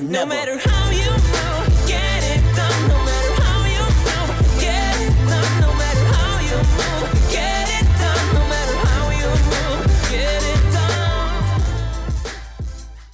No matter how you move, get it done. No matter how you move, get it done. No matter how you move, get it done. No matter how you move, get it done.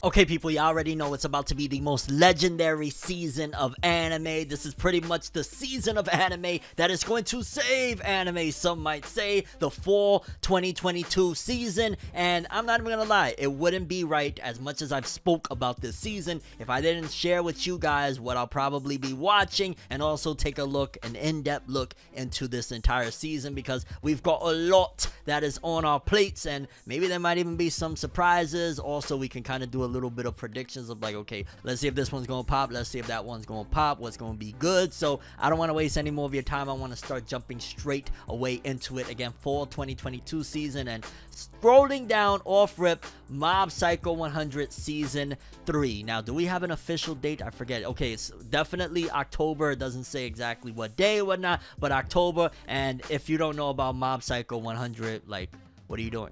Okay, people, you already know it's about to be the most legendary season of anime. This is pretty much the season of anime that is going to save anime, some might say, the fall 2022 season. And I'm not even gonna lie, it wouldn't be right, as much as I've spoke about this season, if I didn't share with you guys what I'll probably be watching, and also take a look, an in-depth look into this entire season, because we've got a lot that is on our plates, and maybe there might even be some surprises. Also, we can kind of do a little bit of predictions of like, okay, let's see if this one's gonna pop, let's see if that one's gonna pop, what's gonna be good. So I don't want to waste any more of your time. I want to start jumping straight away into it. Again, fall 2022 season, and scrolling down off rip, Mob Psycho 100 season 3. Now, do we have an official date? I forget. Okay, it's definitely October. It doesn't say exactly what day or whatnot, but October. And if you don't know about Mob Psycho 100, like, what are you doing?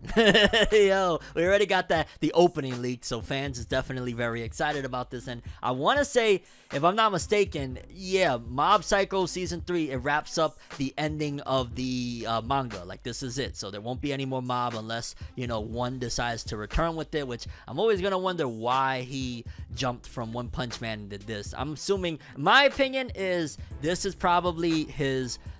Yo, we already got the opening leak, so fans is definitely very excited about this. And I want to say, if I'm not mistaken, yeah, Mob Psycho Season 3, it wraps up the ending of the manga. Like, this is it. So there won't be any more Mob unless, you know, one decides to return with it, which I'm always going to wonder why he jumped from One Punch Man and did this. I'm assuming, my opinion is, this is probably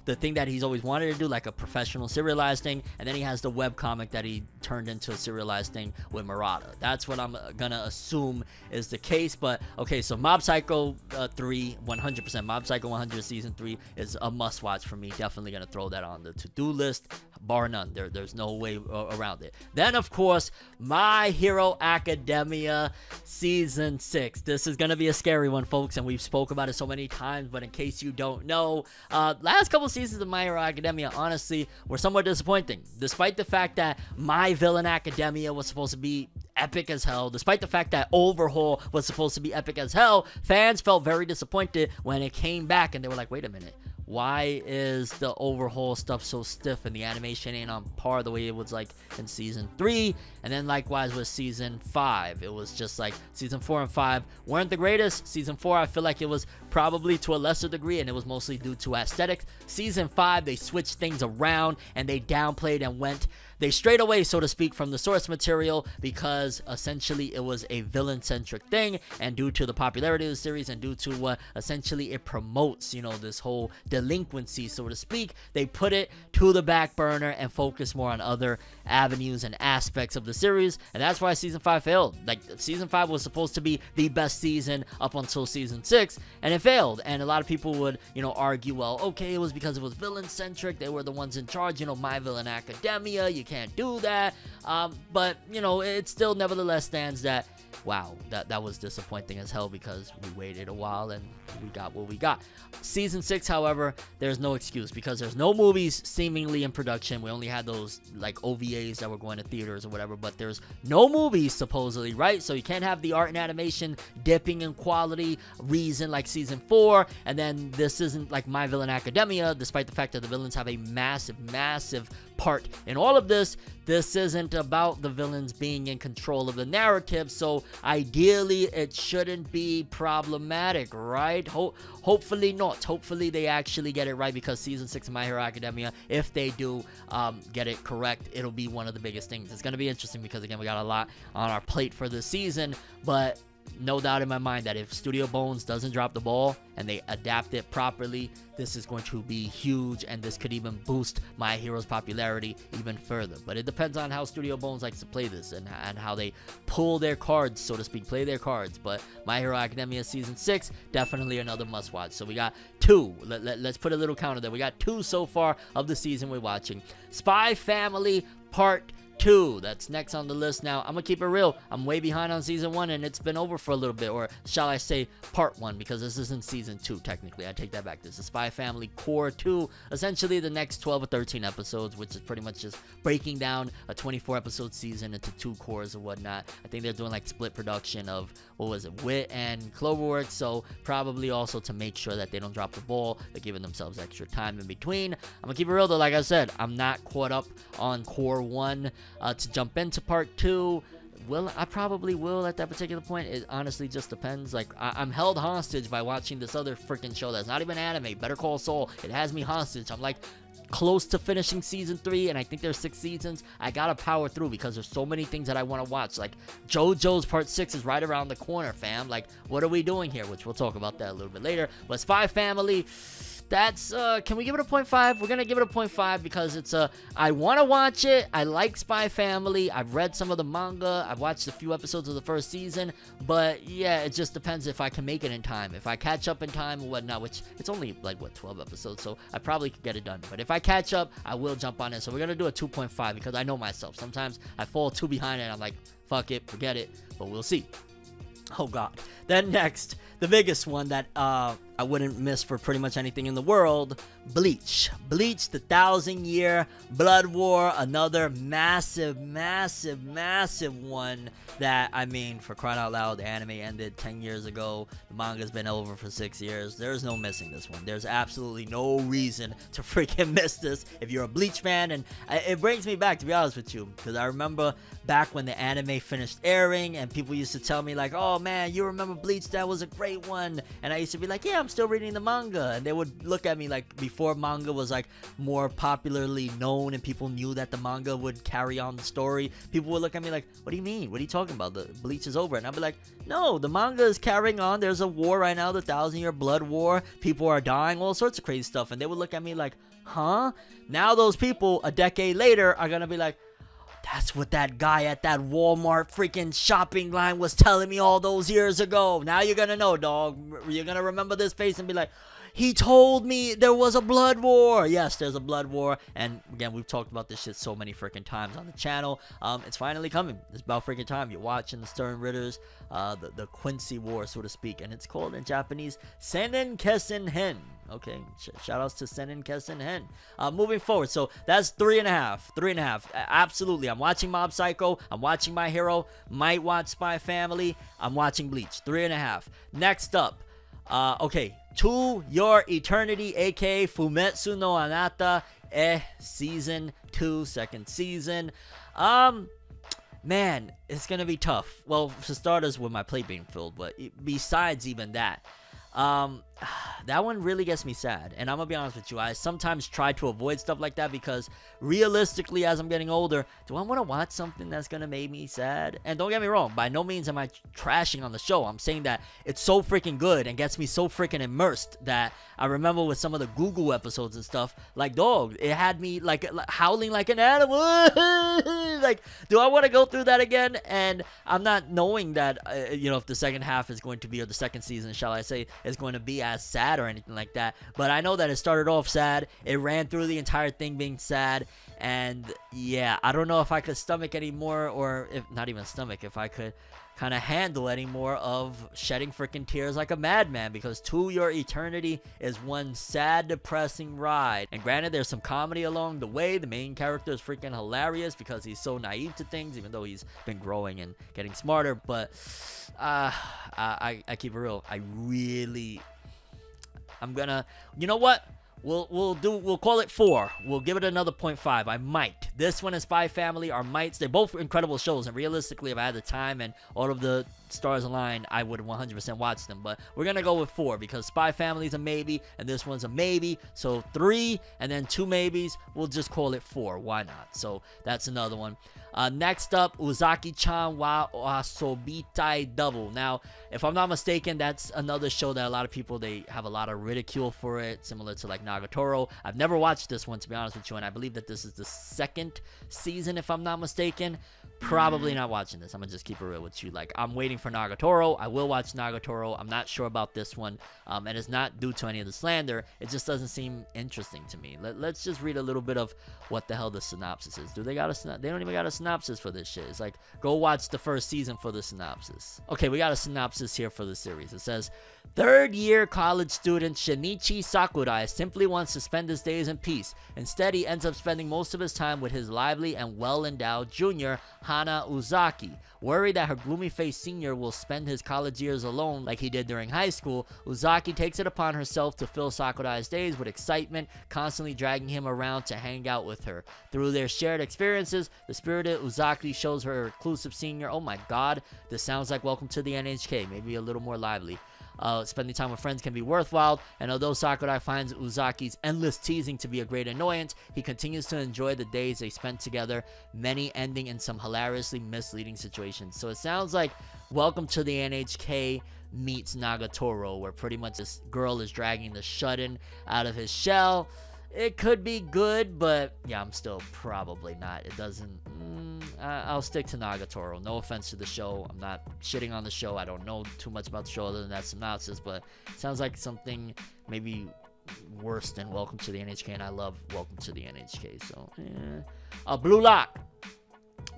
the thing that he's always wanted to do, like a professional serialized thing, and then he has the webcomic that he turned into a serialized thing with Murata. That's what I'm gonna assume is the case. But okay, so Mob Psycho 3, 100%, Mob Psycho 100 season 3 is a must watch for me. Definitely gonna throw that on the to-do list, bar none. There's no way around it. Then of course, My Hero Academia season 6. This is gonna be a scary one, folks, and we've spoke about it so many times, but in case you don't know, last couple seasons of My Hero Academia, honestly, were somewhat disappointing. Despite the fact that My Villain Academia was supposed to be epic as hell, despite the fact that Overhaul was supposed to be epic as hell, fans felt very disappointed when it came back, and they were like, wait a minute, why is the Overhaul stuff so stiff and the animation ain't on par the way it was like in season 3? And then likewise with season 5, it was just like season 4 and 5 weren't the greatest. Season 4, I feel like it was probably to a lesser degree, and it was mostly due to aesthetics. Season 5, they switched things around and they downplayed and they strayed away, so to speak, from the source material, because essentially it was a villain-centric thing, and due to the popularity of the series and due to what essentially it promotes, you know, this whole delinquency, so to speak, they put it to the back burner and focus more on other avenues and aspects of the series, and that's why season 5 failed. Like, season 5 was supposed to be the best season up until season 6, and it failed. And a lot of people would, you know, argue, well, okay, it was because it was villain-centric, they were the ones in charge, you know, My Villain Academia, you can't do that. But, you know, it still nevertheless stands that, wow, that was disappointing as hell, because we waited a while and we got what we got. Season 6, however, there's no excuse, because there's no movies seemingly in production. We only had those like OVAs that were going to theaters or whatever, but there's no movies supposedly, right? So you can't have the art and animation dipping in quality reason like season 4, and then this isn't like My Villain Academia, despite the fact that the villains have a massive part in all of this. This isn't about the villains being in control of the narrative, so ideally it shouldn't be problematic, right? Hopefully not. Hopefully they actually get it right, because season 6 of My Hero Academia, if they do get it correct, it'll be one of the biggest things. It's going to be interesting, because again, we got a lot on our plate for this season, but no doubt in my mind that if Studio Bones doesn't drop the ball and they adapt it properly, this is going to be huge, and this could even boost My Hero's popularity even further. But it depends on how Studio Bones likes to play this, and how they pull their cards, so to speak, play their cards. But My Hero Academia Season 6, definitely another must-watch. So we got 2. Let's put a little counter there. We got 2 so far of the season we're watching. Spy Family Part 2, that's next on the list. Now, I'm gonna keep it real, I'm way behind on season 1, and it's been over for a little bit, or shall I say part 1, because this isn't season 2 technically. I take that back. This is Spy Family Core 2, essentially the next 12 or 13 episodes, which is pretty much just breaking down a 24 episode season into 2 cores or whatnot. I think they're doing like split production of, what was it, Wit and Cloverworks, so probably also to make sure that they don't drop the ball, they're giving themselves extra time in between. I'm gonna keep it real though, like I said, I'm not caught up on Core 1 to jump into part 2. I probably will at that particular point. It honestly just depends. Like, I'm held hostage by watching this other freaking show that's not even anime, Better Call Saul. It has me hostage. I'm like close to finishing season 3, and I think there's 6 seasons. I gotta power through because there's so many things that I want to watch. Like, JoJo's part 6 is right around the corner, fam. Like, what are we doing here? Which we'll talk about that a little bit later. But Spy Family, that's can we give it a 0.5? We're gonna give it a 0.5 because it's I want to watch it. I like Spy Family. I've read some of the manga. I've watched a few episodes of the first season, but yeah, it just depends if I can make it in time. If I catch up in time and whatnot, which it's only like what, 12 episodes, so I probably could get it done. But if I catch up, I will jump on it. So we're gonna do a 2.5 because I know myself. Sometimes I fall too behind and I'm like, fuck it, forget it. But we'll see. Oh god. Then next, the biggest one that I wouldn't miss for pretty much anything in the world, Bleach. Bleach, the 1,000-year Blood War, another massive one that, I mean, for crying out loud, the anime ended 10 years ago. The manga's been over for 6 years. There's no missing this one. There's absolutely no reason to freaking miss this if you're a Bleach fan. And it brings me back, to be honest with you, because I remember back when the anime finished airing and people used to tell me like, oh man, you remember Bleach? That was a great one. And I used to be like, yeah, I'm still reading the manga. And they would look at me like, before manga was like more popularly known and people knew that the manga would carry on the story, people would look at me like, what do you mean? What are you talking about? The Bleach is over. And I'd be like, no, the manga is carrying on. There's a war right now, the 1,000-year Blood War. People are dying, all sorts of crazy stuff. And they would look at me like, huh? Now those people a decade later are gonna be like, that's what that guy at that Walmart freaking shopping line was telling me all those years ago. Now you're gonna know, dog. You're gonna remember this face and be like, he told me there was a blood war. Yes, there's a blood war. And again, we've talked about this shit so many freaking times on the channel. It's finally coming. It's about freaking time. You're watching the Stern Ritters, the Quincy War, so to speak. And it's called in Japanese, Sennen Kessen Hen. Okay, shout outs to Sennen Kessen Hen. Moving forward, so that's 3.5. 3.5. Absolutely. I'm watching Mob Psycho. I'm watching My Hero. Might watch Spy Family. I'm watching Bleach. 3.5. Next up, okay, To Your Eternity, aka Fumetsu no Anata, season 2, second season. Man, it's gonna be tough. Well, for starters, with my plate being filled, but besides even that, that one really gets me sad. And I'm gonna be honest with you, I sometimes try to avoid stuff like that because realistically, as I'm getting older, do I want to watch something that's gonna make me sad? And don't get me wrong, by no means am I trashing on the show. I'm saying that it's so freaking good and gets me so freaking immersed that I remember with some of the Google episodes and stuff, like, dog, it had me like howling like an animal. Like, do I want to go through that again? And I'm not knowing that, if the second half is going to be, or the second season, shall I say, is going to be as sad or anything like that. But I know that it started off sad. It ran through the entire thing being sad. And yeah, I don't know if I could stomach anymore, or if not even stomach, if I could kind of handle any more of shedding freaking tears like a madman, because To Your Eternity is one sad, depressing ride. And granted, there's some comedy along the way. The main character is freaking hilarious because he's so naive to things, even though he's been growing and getting smarter. But I keep it real. I'm gonna, you know what? We'll call it 4. We'll give it another 0.5. I might. This one and Spy Family are mights. They're both incredible shows, and realistically, if I had the time and all of the stars aligned, I would 100% watch them. But we're gonna go with 4 because Spy Family's a maybe and this one's a maybe. So 3 and then 2 maybes. We'll just call it 4. Why not? So that's another one. Next up, Uzaki-chan wa Asobitai Double. Now, if I'm not mistaken, that's another show that a lot of people, they have a lot of ridicule for it, similar to like Nagatoro. I've never watched this one, to be honest with you, and I believe that this is the second season, if I'm not mistaken. Probably not watching this. I'm gonna just keep it real with you. Like, I'm waiting for Nagatoro. I will watch Nagatoro. I'm not sure about this one, and it's not due to any of the slander. It just doesn't seem interesting to me. Let's just read a little bit of what the hell the synopsis is. Do they got a They don't even got a synopsis for this shit. It's like, go watch the first season for the synopsis. Okay, we got a synopsis here for the series. It says, third-year college student Shinichi Sakurai simply wants to spend his days in peace. Instead, he ends up spending most of his time with his lively and well-endowed junior, Hana Uzaki. Worried that her gloomy-faced senior Sr. will spend his college years alone like he did during high school, Uzaki takes it upon herself to fill Sakurai's days with excitement, constantly dragging him around to hang out with her. Through their shared experiences, the spirited Uzaki shows her reclusive senior, oh my god, this sounds like Welcome to the NHK, maybe a little more lively. Spending time with friends can be worthwhile, and although Sakurai finds Uzaki's endless teasing to be a great annoyance, he continues to enjoy the days they spent together, many ending in some hilariously misleading situations. So it sounds like Welcome to the NHK meets Nagatoro, where pretty much this girl is dragging the shut-in out of his shell. It could be good, but yeah, I'm still probably not. It doesn't... I'll stick to Nagatoro. No offense to the show. I'm not shitting on the show. I don't know too much about the show other than that synopsis, but it sounds like something maybe worse than Welcome to the NHK, and I love Welcome to the NHK, so... Blue Lock!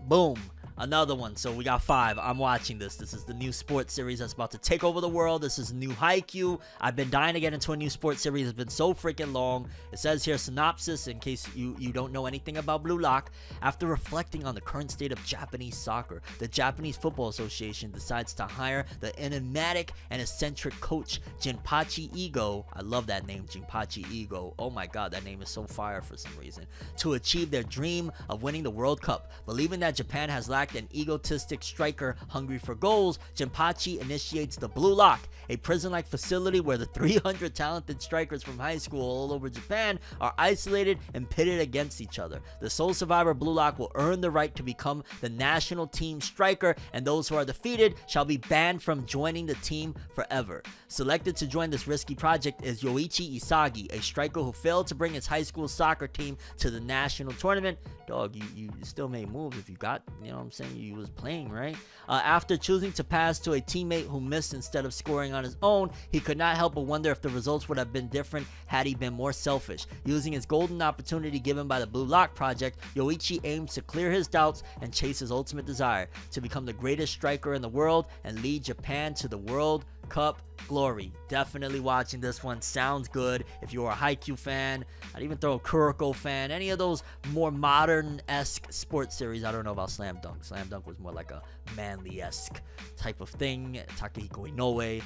Boom! Another one. So we got 5. I'm watching this. This is the new sports series that's about to take over the world. This is new Haikyuu. I've been dying to get into a new sports series. It's been so freaking long. It says here, synopsis, in case you don't know anything about Blue Lock. After reflecting on the current state of Japanese soccer, the Japanese Football Association decides to hire the enigmatic and eccentric coach Jinpachi Ego. I love that name, Jinpachi Ego. Oh my god, that name is so fire for some reason. To achieve their dream of winning the World Cup. Believing that Japan has lacked an egotistic striker hungry for goals, Jinpachi initiates the Blue Lock, a prison-like facility where the 300 talented strikers from high school all over Japan are isolated and pitted against each other. The sole survivor Blue Lock will earn the right to become the national team striker, and those who are defeated shall be banned from joining the team forever. Selected to join this risky project is Yoichi Isagi, a striker who failed to bring his high school soccer team to the national tournament. Dog, you still made moves if you got, you know what I'm saying, you was playing, right? After choosing to pass to a teammate who missed instead of scoring on his own, he could not help but wonder if the results would have been different had he been more selfish. Using his golden opportunity given by the Blue Lock project, Yoichi aims to clear his doubts and chase his ultimate desire, to become the greatest striker in the world and lead Japan to the World Cup glory. Definitely watching this one. Sounds good. If you're a Haikyuu fan, I'd even throw a Kuroko fan, any of those more modern-esque sports series. I don't know about Slam Dunk. Slam Dunk was more like a manly-esque type of thing. Takehiko Inoue.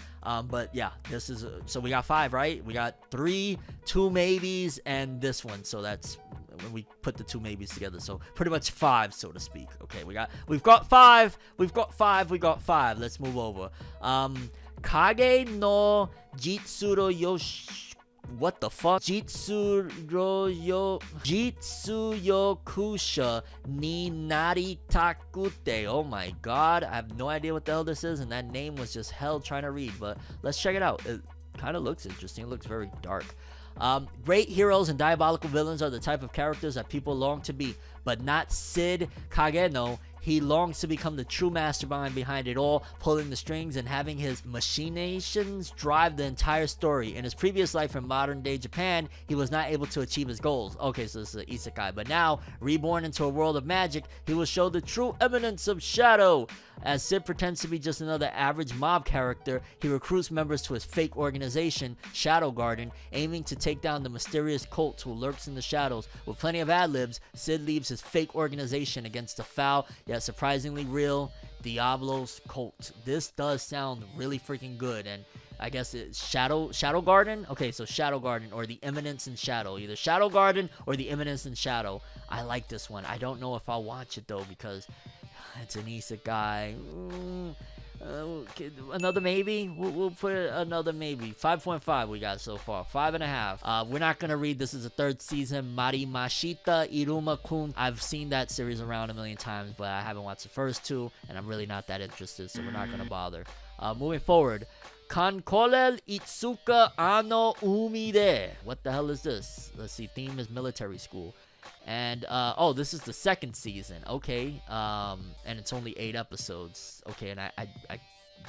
But yeah, this is so we got 5, right? We got 3, 2 maybes, and this one. So that's when we put the 2 maybes together. So pretty much 5, so to speak. Okay, we've got 5. Let's move over. Kage no what the fuck? Jitsuyokusha ni naritakute. Oh my god, I have no idea what the hell this is, and that name was just hell trying to read, but let's check it out. It kind of looks interesting. It looks very dark. Great heroes and diabolical villains are the type of characters that people long to be, but not Sid Kageno. He longs to become the true mastermind behind it all, pulling the strings and having his machinations drive the entire story. In his previous life in modern-day Japan, he was not able to achieve his goals. Okay, so this is an isekai. But now, reborn into a world of magic, he will show the true eminence of shadow. As Sid pretends to be just another average mob character, he recruits members to his fake organization, Shadow Garden, aiming to take down the mysterious cult who lurks in the shadows. With plenty of ad-libs, Sid leaves his fake organization against the foul, yet surprisingly real Diablo's cult. This does sound really freaking good, and I guess it's Shadow Garden? Okay, so Shadow Garden, or the Eminence in Shadow. Either Shadow Garden or the Eminence in Shadow. I like this one. I don't know if I'll watch it, though, because it's an isekai. Another maybe? We'll put another maybe. 5.5 we got so far. 5.5. We're not going to read. This is the 3rd season. Marimashita Iruma-kun. I've seen that series around a million times, but I haven't watched the first 2, and I'm really not that interested, so we're not going to bother. Moving forward. Kankolel Itsuka Ano Umi de. What the hell is this? Let's see. Theme is military school. And, oh, this is the 2nd season. Okay. And it's only 8 episodes. Okay, and I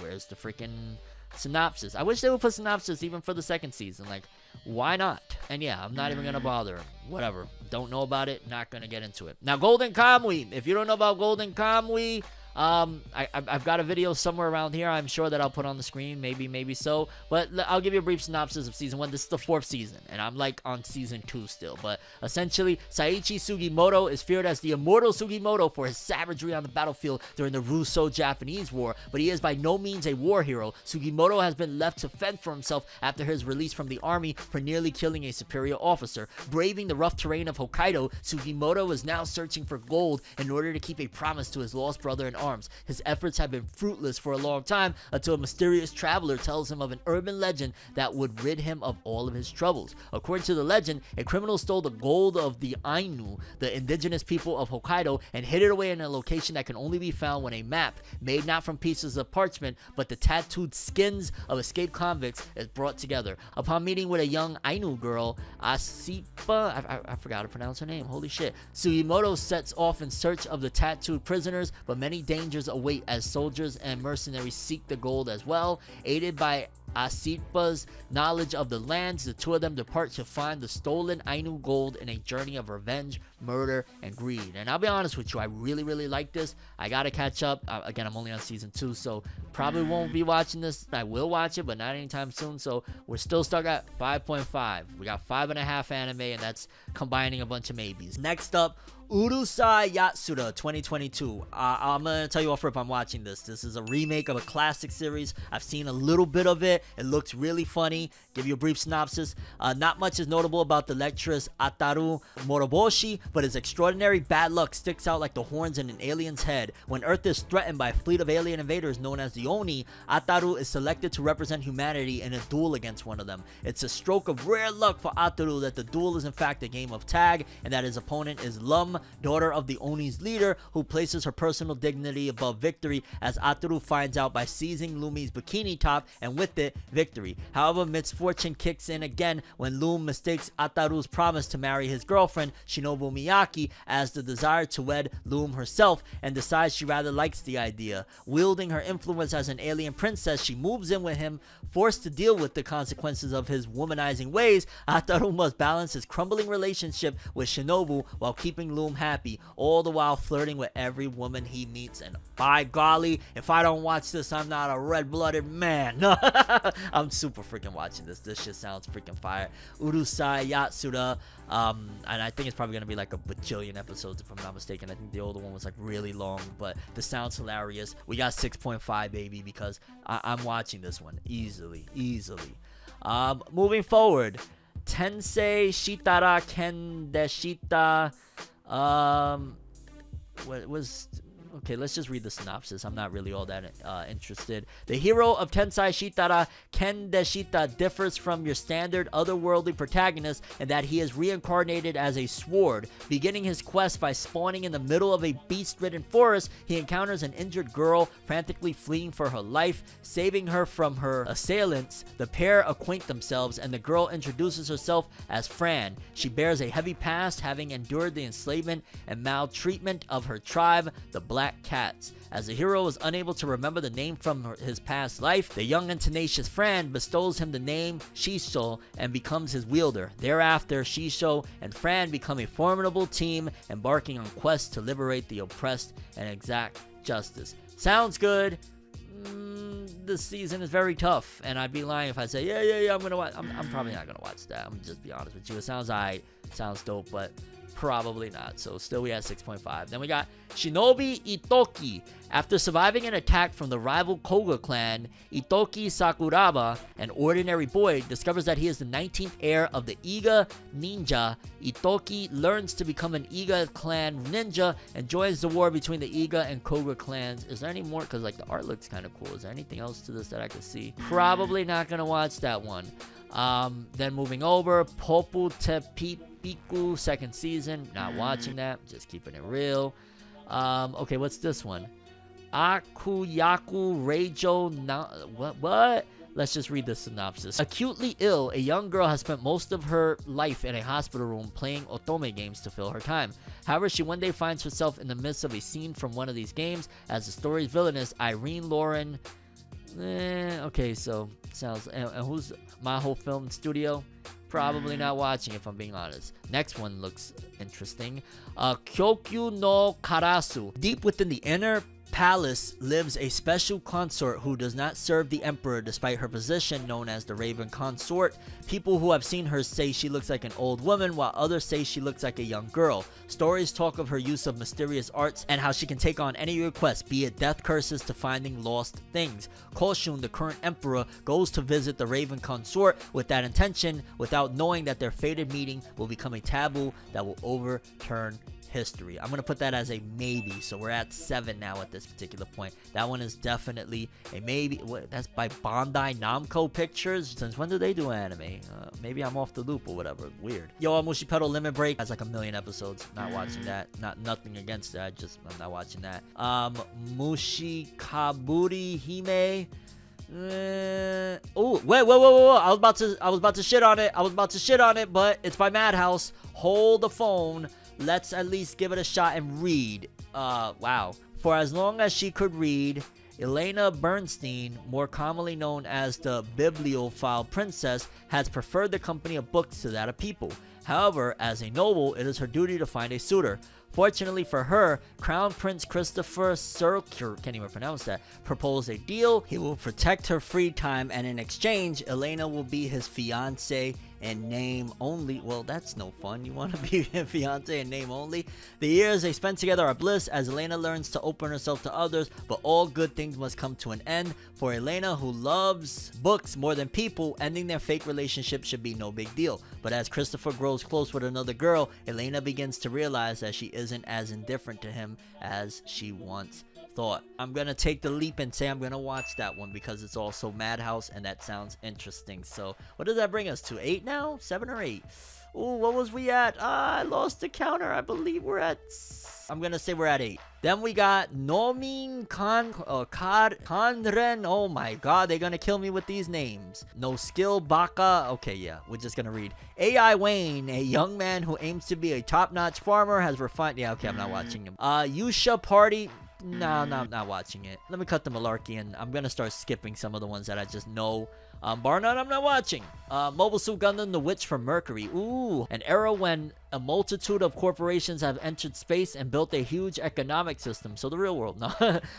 where's the freaking synopsis? I wish they would put synopsis even for the 2nd season. Like, why not? And yeah, I'm not even gonna bother. Whatever. Don't know about it. Not gonna get into it. Now, Golden Kamuy. If you don't know about Golden Kamuy, I've got a video somewhere around here. I'm sure that I'll put on the screen. Maybe so. But I'll give you a brief synopsis of season 1. This is the 4th season, and I'm like on season 2 still. But essentially, Saiichi Sugimoto is feared as the immortal Sugimoto for his savagery on the battlefield during the Russo-Japanese War, but he is by no means a war hero. Sugimoto has been left to fend for himself after his release from the army for nearly killing a superior officer. Braving the rough terrain of Hokkaido, Sugimoto is now searching for gold in order to keep a promise to his lost brother in arms. His efforts have been fruitless for a long time until a mysterious traveler tells him of an urban legend that would rid him of all of his troubles. According to the legend, a criminal stole the gold of the Ainu, the indigenous people of Hokkaido, and hid it away in a location that can only be found when a map, made not from pieces of parchment but the tattooed skins of escaped convicts, is brought together. Upon meeting with a young Ainu girl, Asipa, I forgot to pronounce her name, holy shit, Sugimoto sets off in search of the tattooed prisoners, but many dangers await as soldiers and mercenaries seek the gold as well. Aided by Asipa's knowledge of the lands, the two of them depart to find the stolen Ainu gold in a journey of revenge, murder, and greed. And I'll be honest with you, I really like this. I gotta catch up. Again, I'm only on season 2, so probably won't be watching this. I will watch it, but not anytime soon. So we're still stuck at 5.5. We got 5.5 anime, and that's combining a bunch of maybes. Next up, Urusei Yatsura 2022. I'm gonna tell you off if I'm watching this. This is a remake of a classic series. I've seen a little bit of it. It looks really funny. Give you a brief synopsis. Not much is notable about the lecturess Ataru Moroboshi, but his extraordinary bad luck sticks out like the horns in an alien's head. When Earth is threatened by a fleet of alien invaders known as the Oni, Ataru is selected to represent humanity in a duel against one of them. It's a stroke of rare luck for Ataru that the duel is in fact a game of tag, and that his opponent is Lum, daughter of the Oni's leader, who places her personal dignity above victory, as Ataru finds out by seizing Lumi's bikini top, and with it, victory. However, misfortune kicks in again when Lum mistakes Ataru's promise to marry his girlfriend, Shinobu Miyaki, as the desire to wed Lum herself, and decides she rather likes the idea. Wielding her influence as an alien princess, she moves in with him. Forced to deal with the consequences of his womanizing ways, Ataru must balance his crumbling relationship with Shinobu while keeping Lum happy, all the while flirting with every woman he meets. And by golly, if I don't watch this, I'm not a red-blooded man. I'm super freaking watching this. This shit sounds freaking fire. Urusei Yatsura, and I think it's probably gonna be like a bajillion episodes if I'm not mistaken. I think the older one was like really long, but this sounds hilarious. We got 6.5, baby, because I'm watching this one easily. Moving forward, Tensei Shitara Kendeshita. What was... Okay, let's just read the synopsis. I'm not really all that interested. The hero of Tensei Shitara Kendeshita differs from your standard otherworldly protagonist in that he is reincarnated as a sword. Beginning his quest by spawning in the middle of a beast-ridden forest, he encounters an injured girl frantically fleeing for her life. Saving her from her assailants, the pair acquaint themselves, and the girl introduces herself as Fran. She bears a heavy past, having endured the enslavement and maltreatment of her tribe, the Black Cats. As the hero is unable to remember the name from his past life, the young and tenacious Fran bestows him the name Shisho and becomes his wielder. Thereafter, Shisho and Fran become a formidable team, embarking on quests to liberate the oppressed and exact justice. Sounds good. This season is very tough, and I'd be lying if I say yeah I'm gonna watch. I'm probably not gonna watch that. I'm gonna just be honest with you. It sounds alright, sounds dope, but probably not. So still we had 6.5. Then we got Shinobi Itoki. After surviving an attack from the rival Koga clan, Itoki Sakuraba, an ordinary boy, discovers that he is the 19th heir of the Iga ninja. Itoki learns to become an Iga clan ninja and joins the war between the Iga and Koga clans. Is there any more? Because like the art looks kind of cool. Is there anything else to this that I could see? Probably not gonna watch that one. Then moving over, Popu Te Piku, second season. Not watching that. Just keeping it real. Okay, what's this one? Akuyaku Reijo na... What? Let's just read the synopsis. Acutely ill, a young girl has spent most of her life in a hospital room playing otome games to fill her time. However, she one day finds herself in the midst of a scene from one of these games as the story's villainess, Irene Lauren... okay, so sounds... And who's Maho Film Studio? Probably not watching, if I'm being honest. Next one looks interesting. Kyokyu no Karasu. Deep within the inner palace lives a special consort who does not serve the emperor despite her position, known as the Raven Consort. People who have seen her say she looks like an old woman, while others say she looks like a young girl. Stories talk of her use of mysterious arts and how she can take on any request, be it death curses to finding lost things. Koshun, the current emperor, goes to visit the Raven Consort with that intention, without knowing that their fated meeting will become a taboo that will overturn history. I'm gonna put that as a maybe, so we're at 7 now at this particular point. That one is definitely a maybe. What, that's by Bandai Namco Pictures. Since when do they do anime? Maybe I'm off the loop or whatever. Weird. Yo, Mushi Pedal Limit Break has like 1 million episodes. Not watching that. Nothing against that. I'm not watching that. Mushi Kaburi Hime. Oh, wait. I was about to shit on it. But it's by Madhouse. Hold the phone. Let's at least give it a shot and read. Wow. For as long as she could read, Elena Bernstein, more commonly known as the Bibliophile Princess, has preferred the company of books to that of people. However, as a noble, it is her duty to find a suitor. Fortunately for her, Crown Prince Christopher Sercure, can't even pronounce that, proposed a deal. He will protect her free time, and in exchange, Elena will be his fiancé in name only. Well, that's no fun. You want to be a fiance in name only? The years they spend together are bliss as Elena learns to open herself to others, but all good things must come to an end. For Elena, who loves books more than people, ending their fake relationship should be no big deal. But as Christopher grows close with another girl, Elena begins to realize that she isn't as indifferent to him as she once thought. I'm gonna take the leap and say I'm gonna watch that one because it's also Madhouse and that sounds interesting. So what does that bring us to? 8 now? 7 or 8? Ooh, what was we at? I lost the counter. I believe we're at... I'm gonna say we're at 8. Then we got Nomin Kanren. Oh my god, they're gonna kill me with these names. No Skill Baka. Okay, yeah, we're just gonna read. AI Wayne, a young man who aims to be a top-notch farmer, has refined... Yeah, okay, I'm not watching him. Yusha Party... No, I'm not watching it. Let me cut the malarkey, and I'm gonna start skipping some of the ones that I just know. Bar none, I'm not watching. Mobile Suit Gundam, The Witch from Mercury. Ooh, an era when a multitude of corporations have entered space and built a huge economic system. So the real world, no.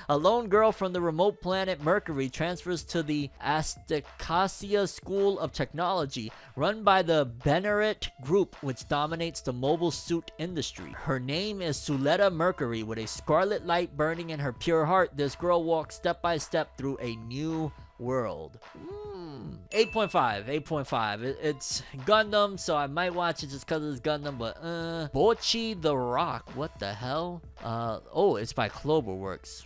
A lone girl from the remote planet Mercury transfers to the Astacasia School of Technology, run by the Benerit Group, which dominates the mobile suit industry. Her name is Suletta Mercury. With a scarlet light burning in her pure heart, this girl walks step by step through a new world. 8.5. It's Gundam, so I might watch it just because it's Gundam, but Bochi the Rock, what the hell? Oh, it's by Cloverworks.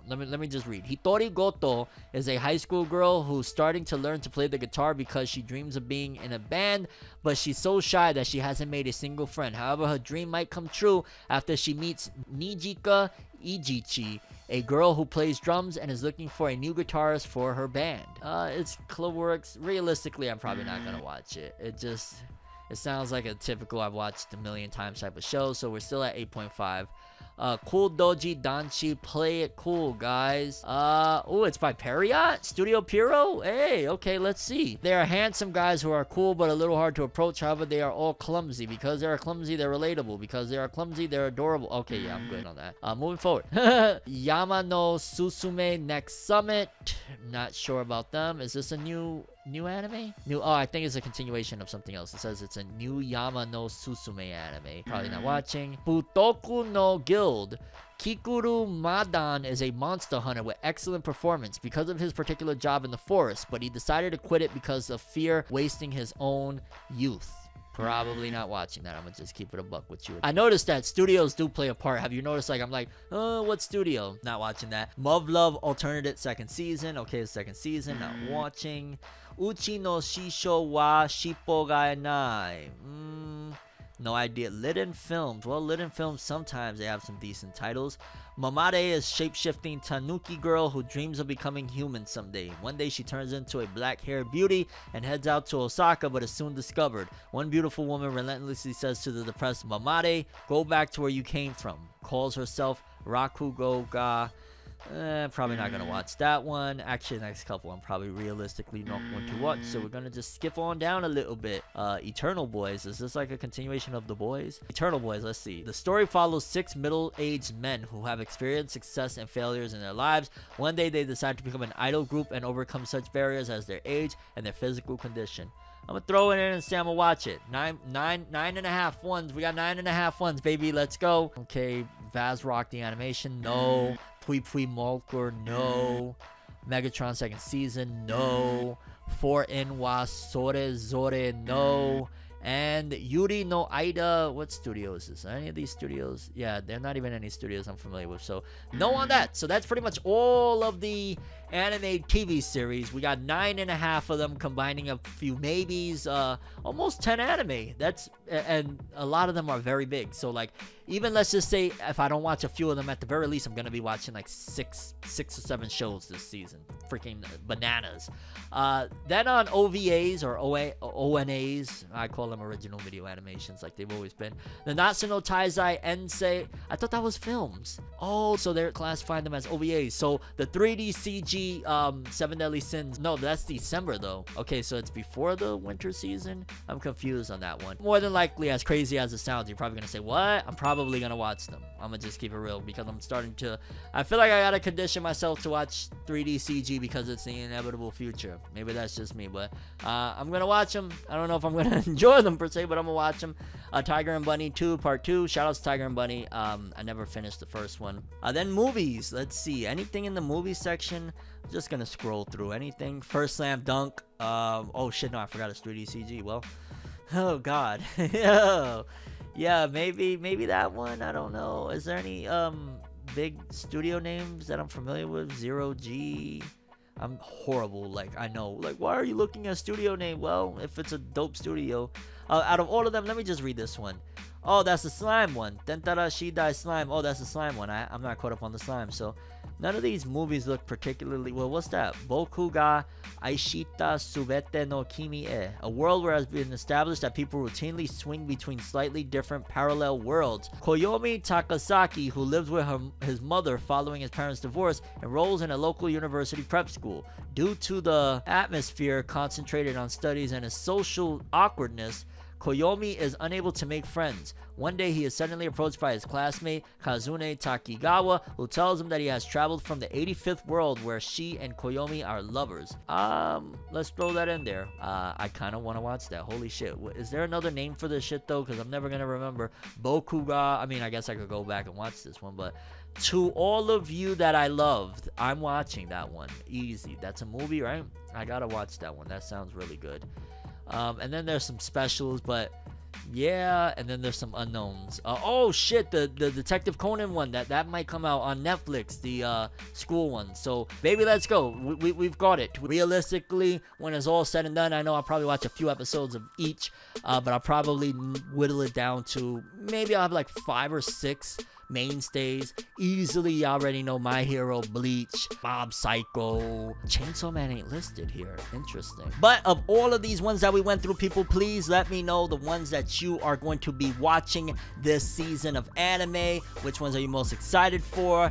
Let me just read. Hitori Goto is a high school girl who's starting to learn to play the guitar because she dreams of being in a band, but she's so shy that she hasn't made a single friend. However, her dream might come true after she meets Nijika Ijichi, a girl who plays drums and is looking for a new guitarist for her band. It's Cloverworks. Realistically, I'm probably not gonna watch it. It sounds like a typical I've watched a million times type of show, so we're still at 8.5. Cool Doji Danchi, play it cool, guys. Oh, it's by Periot? Studio Piro? Hey, okay, let's see. They are handsome guys who are cool but a little hard to approach. However, they are all clumsy. Because they are clumsy, they're relatable. Because they are clumsy, they're adorable. Okay, yeah, I'm good on that. Moving forward. Yamano Susume Next Summit. Not sure about them. Is this a new anime? Oh, I think it's a continuation of something else. It says it's a new Yama no Susume anime. Probably not watching. Futoku no Guild. Kikuru Madan is a monster hunter with excellent performance because of his particular job in the forest, but he decided to quit it because of fear wasting his own youth. Probably not watching that. I'm gonna just keep it a buck with you. I noticed that studios do play a part. Have you noticed? Like, I'm like, oh, what studio? Not watching that. Love Alternate second season. Okay, second season. Not watching. Uchi no Shisho wa Shippo ga nai. No idea. Litten Films. Well, Litten Films, sometimes they have some decent titles. Mamade is shape-shifting tanuki girl who dreams of becoming human someday. One day she turns into a black-haired beauty and heads out to Osaka, but is soon discovered. One beautiful woman relentlessly says to the depressed Mamade, go back to where you came from. Calls herself Rakugo ga Probably not gonna watch that one. Actually, the next couple I'm probably realistically not going to watch, so we're gonna just skip on down a little bit. Eternal Boys, is this like a continuation of The Boys? Eternal Boys, let's see. The story follows 6 middle-aged men who have experienced success and failures in their lives. One day they decide to become an idol group and overcome such barriers as their age and their physical condition. I'm gonna throw it in and say I'm gonna watch it. Nine and a half ones. We got 9.5 ones, baby. Let's go. Okay, Vaz Rock the animation, no. Pui Pui Molker, no. Megatron second season, no. 4 wa Sore Zore, no. And Yuri no Aida, what studio is this? Any of these studios? Yeah, they're not even any studios I'm familiar with, so no on that. So that's pretty much all of the anime TV series. We got 9.5 of them, combining a few maybes, almost 10 anime. And a lot of them are very big. So like, even let's just say if I don't watch a few of them, at the very least I'm gonna be watching like six or 7 shows this season. Freaking bananas. Then on OVAs or ONAs, I call them original video animations like they've always been. The Natsu no Taizai Ensei, I thought that was films. Oh, so they're classifying them as OVAs. So the 3D CG 7 Deadly Sins, no, that's December though. Okay, so it's before the winter season. I'm confused on that one. More than likely, as crazy as it sounds, you're probably gonna say, what? I'm probably gonna watch them. I'm gonna just keep it real, because I'm starting to, I feel like I gotta condition myself to watch 3D CG because it's the inevitable future. Maybe that's just me, but I'm gonna watch them. I don't know if I'm gonna enjoy them per se, but I'm gonna watch them. Tiger and Bunny 2 Part 2. Shout out to Tiger and Bunny. I never finished the first one. Then movies. Let's see. Anything in the movie section? I'm just gonna scroll through anything. First Slam Dunk. Oh shit, no, I forgot it's 3D CG. Well, oh god. Yeah, maybe that one. I don't know. Is there any big studio names that I'm familiar with? Zero G. I'm horrible. Like, I know. Like, why are you looking at studio name? Well, if it's a dope studio. Out of all of them, let me just read this one. Oh, that's the slime one. Tentara Shidai Slime. Oh, that's the slime one. I'm not caught up on the slime. So, none of these movies look particularly... Well, what's that? Boku ga Aishita Subete no Kimi e. A world where it has been established that people routinely swing between slightly different parallel worlds. Koyomi Takasaki, who lives with his mother following his parents' divorce, enrolls in a local university prep school. Due to the atmosphere concentrated on studies and his social awkwardness, Koyomi is unable to make friends. One day he is suddenly approached by his classmate Kazune Takigawa, who tells him that he has traveled from the 85th world where she and Koyomi are lovers. Let's throw that in there. I kind of want to watch that. Holy shit. Is there another name for this shit though? Because I'm never going to remember. Bokuga. I mean, I guess I could go back and watch this one, but To All of You That I Loved, I'm watching that one. Easy. That's a movie, right? I gotta watch that one. That sounds really good. And then there's some specials, but yeah, and then there's some unknowns. Oh shit, the Detective Conan one, that might come out on Netflix, the school one. So baby, let's go. We've got it. Realistically, when it's all said and done, I know I'll probably watch a few episodes of each, but I'll probably whittle it down to maybe I'll have like 5 or 6 mainstays. Easily, you already know My Hero, Bleach, Mob Psycho. Chainsaw Man ain't listed here. Interesting. But of all of these ones that we went through, people, please let me know the ones that you are going to be watching this season of anime. Which ones are you most excited for?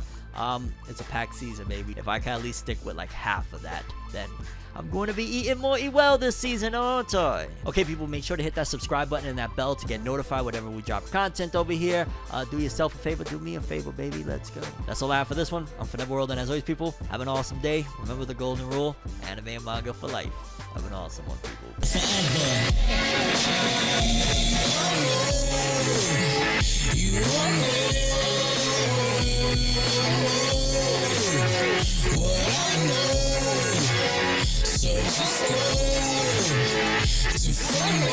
It's a packed season, baby. If I can at least stick with like half of that, then I'm going to be eating more eat well this season, aren't I? Okay, people, make sure to hit that subscribe button and that bell to get notified whenever we drop content over here. Do yourself a favor, do me a favor, baby. Let's go. That's all I have for this one. I'm ForneverWorld, and as always, people, have an awesome day. Remember the golden rule: anime and manga for life. Have an awesome one, people. So just go to ForneverWorld.